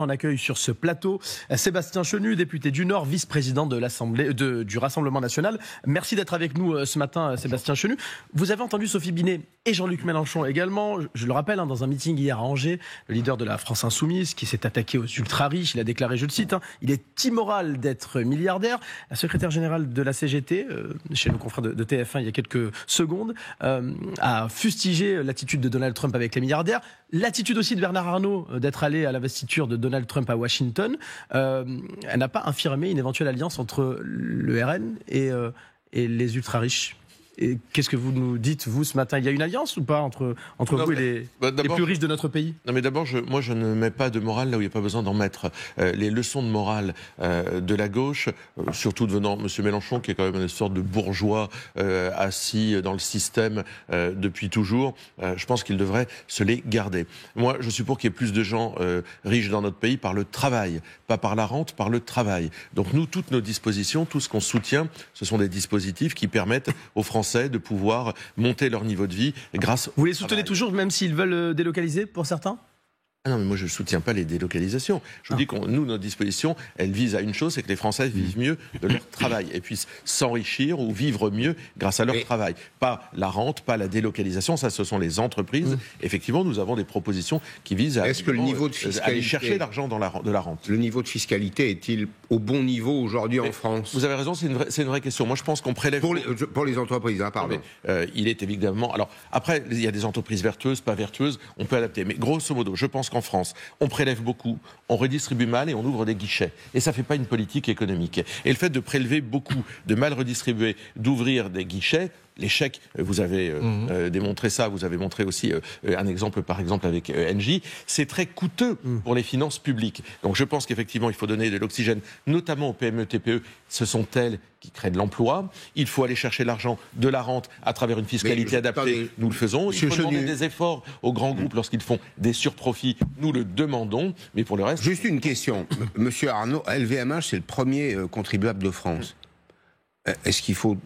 On accueille sur ce plateau Sébastien Chenu, député du Nord, vice-président de l'Assemblée du Rassemblement national. Merci d'être avec nous ce matin, Sébastien Chenu. Vous avez entendu Sophie Binet et Jean-Luc Mélenchon également. Je le rappelle, dans un meeting hier à Angers, le leader de la France Insoumise qui s'est attaqué aux ultra-riches, il a déclaré, je le cite, il est immoral d'être milliardaire. La secrétaire générale de la CGT, chez nos confrères de TF1 il y a quelques secondes, a fustigé l'attitude de Donald Trump avec les milliardaires. L'attitude aussi de Bernard Arnault d'être allé à l'investiture de Donald Trump à Washington. Elle n'a pas infirmé une éventuelle alliance entre le RN et les ultra-riches. Et qu'est-ce que vous nous dites, vous, ce matin? Il y a une alliance ou pas entre vous et les plus riches de notre pays? Non, mais d'abord, moi, je ne mets pas de morale là où il n'y a pas besoin d'en mettre. Les leçons de morale de la gauche, surtout devenant M. Mélenchon, qui est quand même une sorte de bourgeois assis dans le système depuis toujours, je pense qu'il devrait se les garder. Moi, je suis pour qu'il y ait plus de gens riches dans notre pays par le travail, pas par la rente, par le travail. Donc nous, toutes nos dispositions, tout ce qu'on soutient, ce sont des dispositifs qui permettent aux Français de pouvoir monter leur niveau de vie grâce au travail. Vous les soutenez toujours, même s'ils veulent délocaliser pour certains? Ah non, mais moi je ne soutiens pas les délocalisations. Je vous dis que nous, notre disposition, elle vise à une chose, c'est que les Français vivent mieux de leur travail et puissent s'enrichir ou vivre mieux grâce à leur travail. Pas la rente, pas la délocalisation, ça ce sont les entreprises. Effectivement, nous avons des propositions qui visent à Est-ce que le niveau de fiscalité, aller chercher l'argent de la rente. Le niveau de fiscalité est-il au bon niveau aujourd'hui en France? Vous avez raison, c'est une vraie question. Moi je pense qu'on prélève... Pour les entreprises, pardon. Mais, il est évidemment... Alors après, il y a des entreprises vertueuses, pas vertueuses, on peut adapter. Mais grosso modo, je pense qu'en France, on prélève beaucoup, on redistribue mal et on ouvre des guichets. Et ça ne fait pas une politique économique. Et le fait de prélever beaucoup, de mal redistribuer, d'ouvrir des guichets, les chèques, vous avez démontré ça, vous avez montré aussi un exemple, par exemple, avec Engie, c'est très coûteux pour les finances publiques. Donc je pense qu'effectivement, il faut donner de l'oxygène, notamment aux PME, TPE, ce sont elles qui créent de l'emploi. Il faut aller chercher l'argent de la rente à travers une fiscalité adaptée. Nous le faisons. Il faut demander des efforts aux grands groupes lorsqu'ils font des surprofits. Nous le demandons. Mais pour le reste... Juste une question. Monsieur Arnault, LVMH, c'est le premier contribuable de France. Est-ce qu'il faut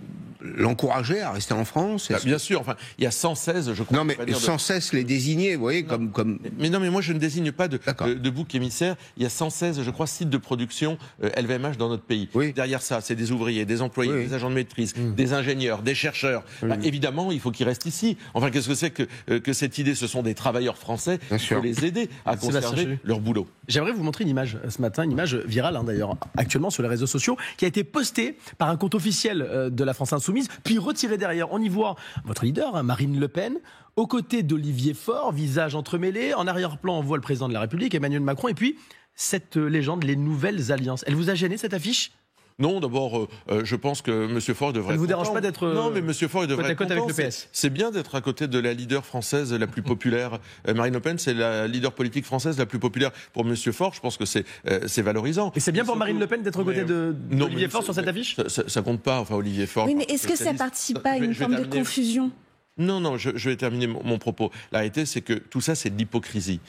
l'encourager à rester en France? Bien sûr, enfin, il y a 116, je crois. Non, mais sans cesse les désigner, vous voyez, comme... Mais non, mais moi je ne désigne pas de bouc émissaire. Il y a 116, je crois, sites de production LVMH dans notre pays. Oui. Derrière ça, c'est des ouvriers, des employés, des agents de maîtrise, des ingénieurs, des chercheurs. Bah, évidemment, il faut qu'ils restent ici. Enfin, qu'est-ce que c'est que cette idée? Ce sont des travailleurs français. Il faut les aider à conserver leur boulot. J'aimerais vous montrer une image ce matin, une image virale d'ailleurs, actuellement sur les réseaux sociaux, qui a été postée par un compte officiel de la France Insoumise, puis retirée derrière. On y voit votre leader, Marine Le Pen, aux côtés d'Olivier Faure, visage entremêlé. En arrière-plan, on voit le président de la République, Emmanuel Macron, et puis cette légende, les nouvelles alliances. Elle vous a gêné, cette affiche ? Non, d'abord, je pense que M. Faure devrait... Ça ne vous dérange pas d'être... Non, mais M. Faure devrait être côte avec le PS. C'est bien d'être à côté de la leader française la plus populaire. Marine Le Pen, c'est la leader politique française la plus populaire. Pour M. Faure, je pense que c'est valorisant. Et c'est bien pour Marine Le Pen d'être aux côtés d'Olivier Faure sur cette affiche ? Ça compte pas, enfin, Olivier Faure... Oui, mais est-ce que ça participe pas à une forme de confusion ? Non, je vais terminer mon propos. La réalité, c'est que tout ça, c'est de l'hypocrisie.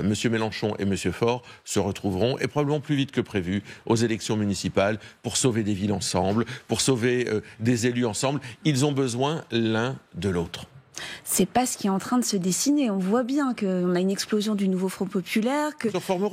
Monsieur Mélenchon et Monsieur Faure se retrouveront, et probablement plus vite que prévu, aux élections municipales pour sauver des villes ensemble, pour sauver des élus ensemble. Ils ont besoin l'un de l'autre. C'est pas ce qui est en train de se dessiner. On voit bien qu'on a une explosion du nouveau Front populaire.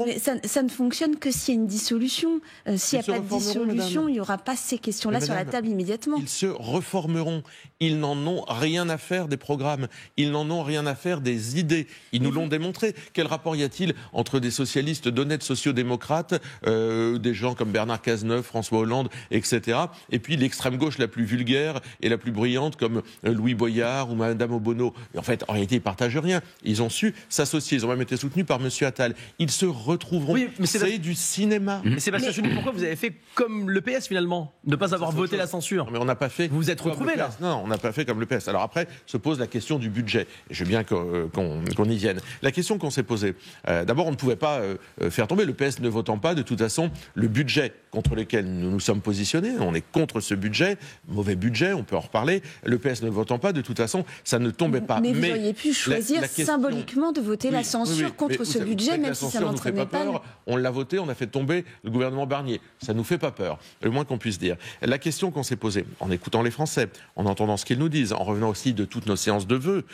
Mais ça ne fonctionne que s'il y a une dissolution. S'il n'y a pas de dissolution, il n'y aura pas ces questions-là sur la table immédiatement. Ils se reformeront. Ils n'en ont rien à faire des programmes. Ils n'en ont rien à faire des idées. Ils nous l'ont démontré. Quel rapport y a-t-il entre des socialistes, d'honnêtes sociodémocrates, des gens comme Bernard Cazeneuve, François Hollande, etc., et puis l'extrême gauche la plus vulgaire et la plus bruyante comme Louis Boyard ou Madame Obono. Et en fait, en réalité, ils ne partagent rien. Ils ont su s'associer. Ils ont même été soutenus par M. Attal. Ils se retrouveront. Oui, mais c'est du cinéma. Mais Sébastien Chenu, pourquoi vous avez fait comme le PS finalement? Ne pas avoir voté la censure? Non, mais on n'a pas fait. Vous vous êtes retrouvés là? Non, on n'a pas fait comme le PS. Alors après, se pose la question du budget. Et je veux bien qu'on y vienne. La question qu'on s'est posée, d'abord, on ne pouvait pas faire tomber. Le PS ne votant pas, de toute façon, le budget contre lequel nous nous sommes positionnés, on est contre ce budget, mauvais budget, on peut en reparler. Le PS ne votant pas, de toute façon, ça ça ne tombait pas. Mais vous auriez pu choisir symboliquement de voter la censure contre ce budget, même si ça n'entraînait pas. On l'a voté, on a fait tomber le gouvernement Barnier. Ça ne nous fait pas peur, le moins qu'on puisse dire. La question qu'on s'est posée, en écoutant les Français, en entendant ce qu'ils nous disent, en revenant aussi de toutes nos séances de vœux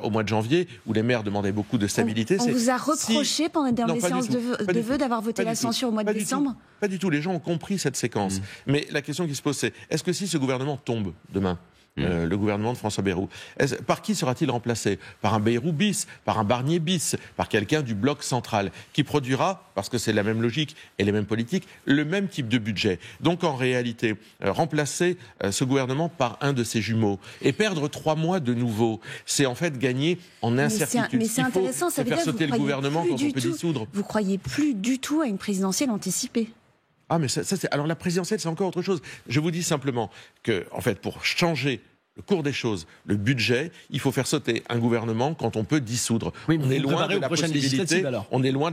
au mois de janvier, où les maires demandaient beaucoup de stabilité. On vous a reproché pendant les dernières séances de vœux d'avoir voté la censure au mois de décembre ? Pas du tout, les gens ont compris cette séquence. Mais la question qui se pose, c'est est-ce que si ce gouvernement tombe demain, le gouvernement de François Bayrou, par qui sera-t-il remplacé ? Par un Bayrou bis, par un Barnier bis, par quelqu'un du bloc central, qui produira, parce que c'est la même logique et les mêmes politiques, le même type de budget. Donc en réalité, remplacer ce gouvernement par un de ses jumeaux et perdre 3 mois de nouveau, c'est en fait gagner en incertitude. Mais c'est intéressant, ça veut dire faire sauter le gouvernement quand on peut dissoudre. Vous croyez plus du tout à une présidentielle anticipée ? Ah, mais alors la présidentielle, c'est encore autre chose. Je vous dis simplement que, en fait, pour changer le cours des choses, le budget, il faut faire sauter un gouvernement quand on peut dissoudre. Oui, on est loin de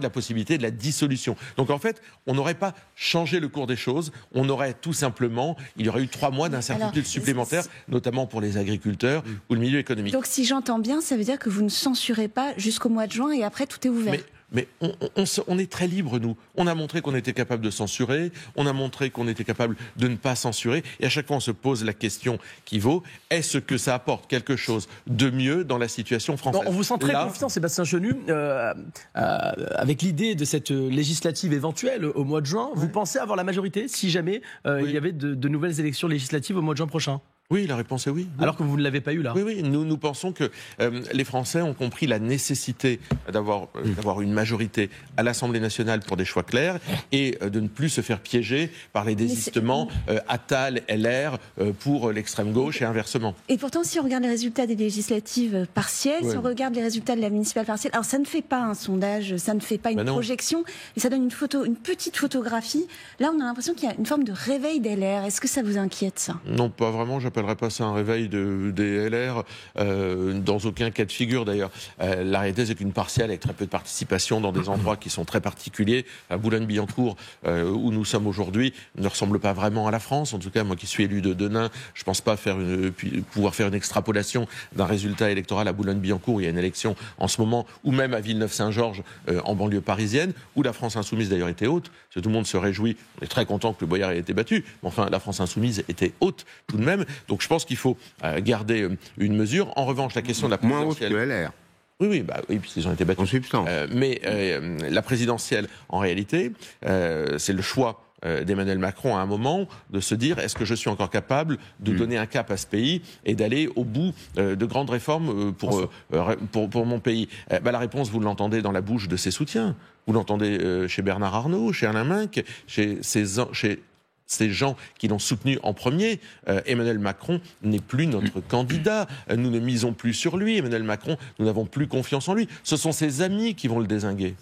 la possibilité de la dissolution. Donc en fait, on n'aurait pas changé le cours des choses, on aurait tout simplement, il y aurait eu 3 mois d'incertitude supplémentaire, notamment pour les agriculteurs ou le milieu économique. Donc si j'entends bien, ça veut dire que vous ne censurez pas jusqu'au mois de juin et après tout est ouvert. Mais on est très libre, nous. On a montré qu'on était capable de censurer, on a montré qu'on était capable de ne pas censurer, et à chaque fois on se pose la question qui vaut, est-ce que ça apporte quelque chose de mieux dans la situation française ? On vous sent très confiant, Sébastien Chenu, avec l'idée de cette législative éventuelle au mois de juin. Vous pensez avoir la majorité si jamais il y avait de nouvelles élections législatives au mois de juin prochain ? Oui, la réponse est oui. Alors que vous ne l'avez pas eu là. Oui, nous pensons que les Français ont compris la nécessité d'avoir une majorité à l'Assemblée nationale pour des choix clairs et de ne plus se faire piéger par les désistements Attal, LR pour l'extrême gauche et inversement. Et pourtant, si on regarde les résultats des législatives partielles, si on regarde les résultats de la municipale partielle, alors ça ne fait pas un sondage, ça ne fait pas une projection, et ça donne une petite photographie. Là, on a l'impression qu'il y a une forme de réveil des LR. Est-ce que ça vous inquiète, ça ? Non, pas vraiment. J'appellerais pas ça un réveil des LR, dans aucun cas de figure d'ailleurs. La réalité, c'est qu'une partielle avec très peu de participation dans des endroits qui sont très particuliers, à Boulogne-Billancourt, où nous sommes aujourd'hui, ne ressemble pas vraiment à la France. En tout cas, moi qui suis élu de Denain, je ne pense pas pouvoir faire une extrapolation d'un résultat électoral à Boulogne-Billancourt. Il y a une élection en ce moment, ou même à Villeneuve-Saint-Georges, en banlieue parisienne, où la France insoumise d'ailleurs était haute. Parce que tout le monde se réjouit, on est très content que le Boyard ait été battu, mais enfin, la France insoumise était haute tout de même. Donc je pense qu'il faut garder une mesure. En revanche, la question de la présidentielle... Moins haute que LR. Oui, puisqu'ils ont été battus. En substance. Mais la présidentielle, en réalité, c'est le choix d'Emmanuel Macron à un moment de se dire est-ce que je suis encore capable de donner un cap à ce pays et d'aller au bout de grandes réformes pour mon pays. La réponse, vous l'entendez dans la bouche de ses soutiens. Vous l'entendez chez Bernard Arnault, chez Alain Minc, chez ces gens qui l'ont soutenu en premier. Emmanuel Macron n'est plus notre candidat. Nous ne misons plus sur lui. Emmanuel Macron, nous n'avons plus confiance en lui. Ce sont ses amis qui vont le dézinguer.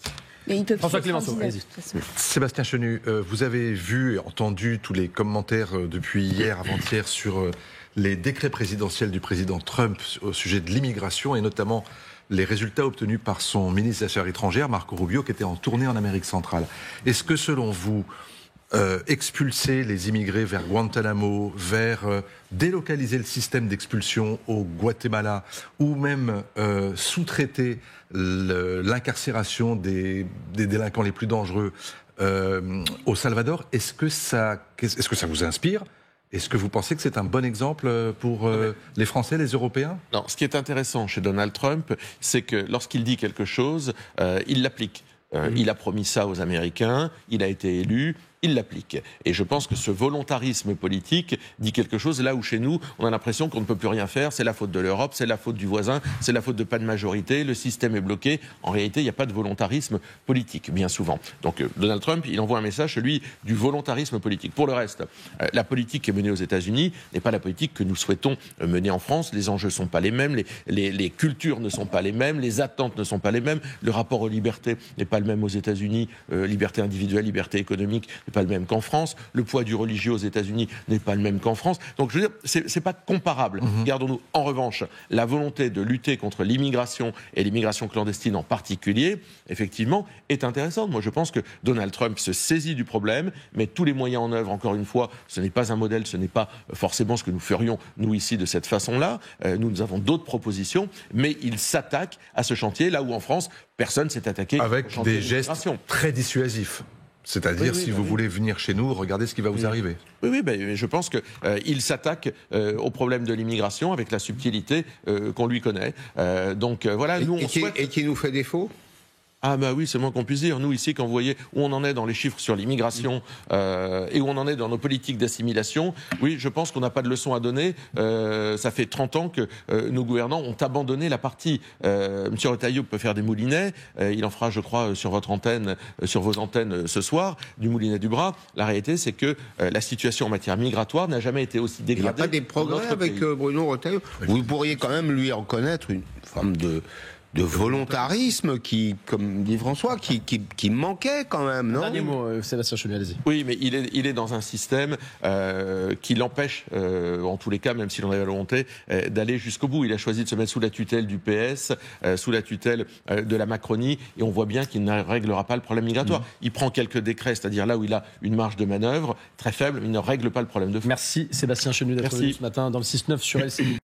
Mais il peut François Clémenceau, Sébastien Chenu, vous avez vu et entendu tous les commentaires depuis hier, avant-hier, sur les décrets présidentiels du président Trump au sujet de l'immigration et notamment les résultats obtenus par son ministre des Affaires étrangères, Marco Rubio, qui était en tournée en Amérique centrale. Est-ce que, selon vous, expulser les immigrés vers Guantanamo, délocaliser le système d'expulsion au Guatemala, ou même sous-traiter l'incarcération des délinquants les plus dangereux au Salvador, est-ce que ça vous inspire ? Est-ce que vous pensez que c'est un bon exemple pour les Français, les Européens ? Non, ce qui est intéressant chez Donald Trump, c'est que lorsqu'il dit quelque chose, il l'applique. Il a promis ça aux Américains, il a été élu, il l'applique. Et je pense que ce volontarisme politique dit quelque chose là où chez nous, on a l'impression qu'on ne peut plus rien faire, c'est la faute de l'Europe, c'est la faute du voisin, c'est la faute de pas de majorité, le système est bloqué. En réalité, il n'y a pas de volontarisme politique, bien souvent. Donc Donald Trump, il envoie un message, celui du volontarisme politique. Pour le reste, la politique qui est menée aux États-Unis n'est pas la politique que nous souhaitons mener en France. Les enjeux ne sont pas les mêmes, les cultures ne sont pas les mêmes, les attentes ne sont pas les mêmes, le rapport aux libertés n'est pas le même aux États-Unis, liberté individuelle, liberté économique, n'est pas le même qu'en France. Le poids du religieux aux États-Unis n'est pas le même qu'en France. Donc, je veux dire, c'est pas comparable. Gardons-nous, en revanche, la volonté de lutter contre l'immigration et l'immigration clandestine en particulier, effectivement, est intéressante. Moi, je pense que Donald Trump se saisit du problème, met tous les moyens en œuvre. Encore une fois, ce n'est pas un modèle, ce n'est pas forcément ce que nous ferions, nous, ici, de cette façon-là. Nous avons d'autres propositions, mais il s'attaque à ce chantier, là où en France, personne s'est attaqué. Avec des gestes très dissuasifs. C'est-à-dire, si vous voulez venir chez nous, regardez ce qui va vous arriver. Oui, je pense qu'il s'attaque au problème de l'immigration avec la subtilité qu'on lui connaît. Donc voilà, nous on souhaite... Et qui nous fait défaut ? Ah bah oui, c'est moins qu'on puisse dire. Nous ici, quand vous voyez où on en est dans les chiffres sur l'immigration et où on en est dans nos politiques d'assimilation, oui, je pense qu'on n'a pas de leçon à donner. Ça fait 30 ans que nos gouvernants ont abandonné la partie. Monsieur Retailleau peut faire des moulinets. Il en fera, je crois, sur votre antenne, sur vos antennes ce soir, du moulinet du bras. La réalité, c'est que la situation en matière migratoire n'a jamais été aussi dégradée. Il n'y a pas des progrès avec Bruno Retailleau. Vous pourriez quand même lui reconnaître une forme de volontarisme qui, comme dit François, qui manquait quand même, non ? Dernier mot, Sébastien Chenu, allez-y. Oui, mais il est dans un système qui l'empêche, en tous les cas, même s'il en avait la volonté, d'aller jusqu'au bout. Il a choisi de se mettre sous la tutelle du PS, sous la tutelle de la Macronie, et on voit bien qu'il ne réglera pas le problème migratoire. Il prend quelques décrets, c'est-à-dire là où il a une marge de manœuvre très faible, mais il ne règle pas le problème de fond. Merci Sébastien Chenu d'être venu ce matin dans le 6-9 sur LCI.